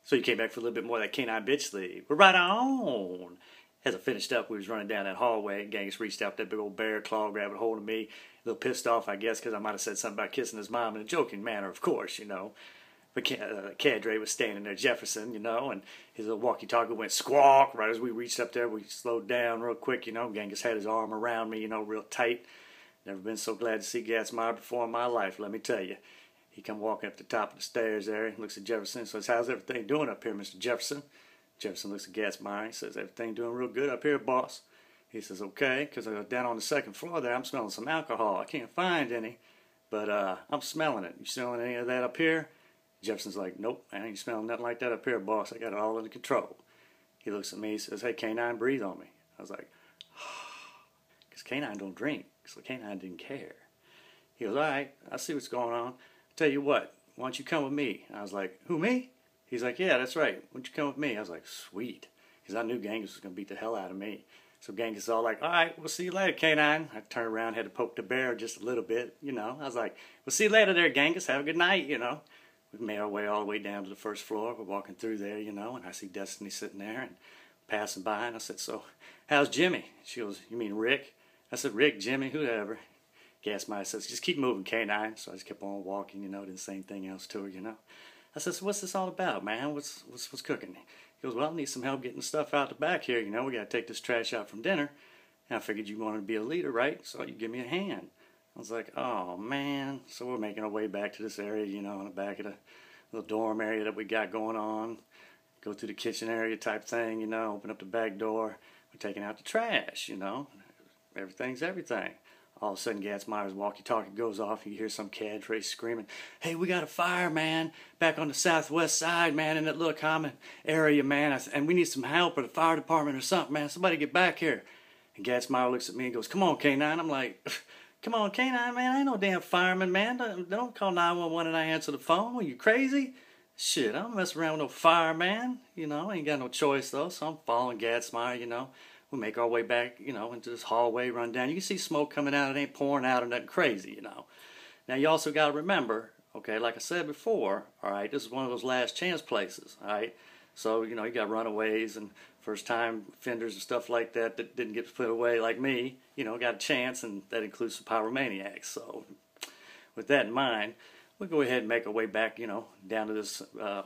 So you came back for a little bit more of that canine bitch sleep. We're right on. As I finished up, we was running down that hallway, and Genghis reached out that big old bear claw, grabbed a hold of me. A little pissed off, I guess, because I might have said something about kissing his mom in a joking manner, of course, you know. But Cadre was standing there, Jefferson, you know, and his little walkie-talkie went squawk. Right as we reached up there, we slowed down real quick, you know. Genghis had his arm around me, you know, real tight. Never been so glad to see Gatsmeyer before in my life, let me tell you. He come walking up the top of the stairs there, and looks at Jefferson and says, "How's everything doing up here, Mr. Jefferson?" Jefferson looks at Gatsmeyer and says, "Everything doing real good up here, boss." He says, "Okay," because down on the second floor there, I'm smelling some alcohol. I can't find any, but I'm smelling it. You smelling any of that up here? Jefferson's like, "Nope, I ain't smelling nothing like that up here, boss. I got it all under control." He looks at me, he says, "Hey, Canine, breathe on me." I was like, because Canine don't drink, so Canine didn't care. He goes, "All right, I see what's going on. Tell you what, why don't you come with me?" I was like, "Who, me?" He's like, "Yeah, that's right. Why don't you come with me?" I was like, "Sweet." Because I knew Genghis was going to beat the hell out of me. So Genghis is all like, "All right, we'll see you later, Canine." I turned around, had to poke the bear just a little bit, you know. I was like, "We'll see you later there, Genghis. Have a good night," you know. We made our way all the way down to the first floor. We're walking through there, you know, and I see Destiny sitting there and passing by. And I said, "So, how's Jimmy?" She goes, "You mean Rick?" I said, "Rick, Jimmy, whoever." Gatsmeyer says, "Just keep moving, Canine." So I just kept on walking, you know, didn't say anything else to her, you know. I said, "So what's this all about, man? What's cooking?" He goes, "Well, I need some help getting stuff out the back here, you know. We got to take this trash out from dinner. And I figured you wanted to be a leader, right? So you give me a hand." I was like, "Oh, man." So we're making our way back to this area, you know, in the back of the little dorm area that we got going on. Go through the kitchen area type thing, you know, open up the back door. We're taking out the trash, you know. Everything's everything. All of a sudden, Gatsmeyer's walkie-talkie goes off. You hear some cadre screaming, "Hey, we got a fire, man, back on the southwest side, man, in that little common area, man, and we need some help or the fire department or something, man. Somebody get back here." And Gatsmeyer looks at me and goes, "Come on, Canine." I'm like, "Come on, Canine, man, I ain't no damn fireman, man. Don't call 911 and I answer the phone. Are you crazy? Shit, I don't mess around with no fireman. You know, I ain't got no choice, though, so I'm following Gatsmeyer, you know. We make our way back, you know, into this hallway, run down. You can see smoke coming out. It ain't pouring out or nothing crazy, you know. Now, you also got to remember, okay, like I said before, all right, this is one of those last chance places, all right. So, you know, you got runaways and first-time offenders and stuff like that that didn't get put away like me, you know, got a chance, and that includes the pyromaniacs. So, with that in mind, we'll go ahead and make our way back, you know, down to this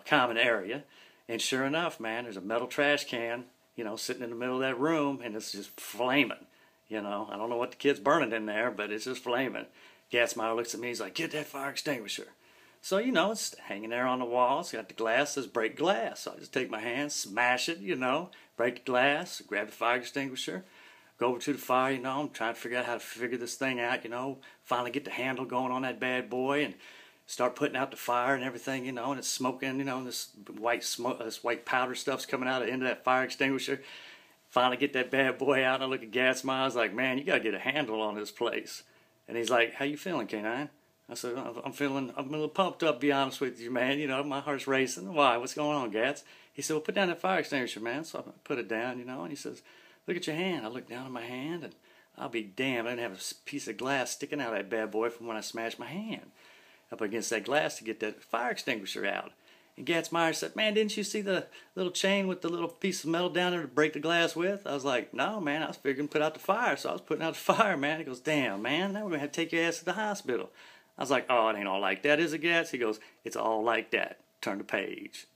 common area. And sure enough, man, there's a metal trash can, you know, sitting in the middle of that room, and it's just flaming. You know, I don't know what the kid's burning in there, but it's just flaming. Gatsmeyer looks at me, he's like, "Get that fire extinguisher." So, you know, it's hanging there on the wall. It's got the glass, says break glass. So I just take my hand, smash it, you know, break the glass, grab the fire extinguisher, go over to the fire, you know, I'm trying to figure out how to figure this thing out, you know, finally get the handle going on that bad boy and start putting out the fire and everything, you know, and it's smoking, you know, and this white smoke, this white powder stuff's coming out of the end of that fire extinguisher. Finally get that bad boy out, and I look at Gatsmeyer, I was like, "Man, you got to get a handle on this place." And he's like, "How you feeling, Canine?" I said, I'm a little pumped up, to be honest with you, man. You know, my heart's racing. "Why? What's going on, Gats?" He said, "Well, put down that fire extinguisher, man." So I put it down, you know, and he says, "Look at your hand." I look down at my hand, and I'll be damned, I didn't have a piece of glass sticking out of that bad boy from when I smashed my hand up against that glass to get that fire extinguisher out. And Gatsmeyer said, "Man, didn't you see the little chain with the little piece of metal down there to break the glass with?" I was like, "No, man, I was figuring to put out the fire." So I was putting out the fire, man. He goes, "Damn, man, now we're going to have to take your ass to the hospital." I was like, "Oh, it ain't all like that, is it, Gats?" He goes, "It's all like that. Turn the page."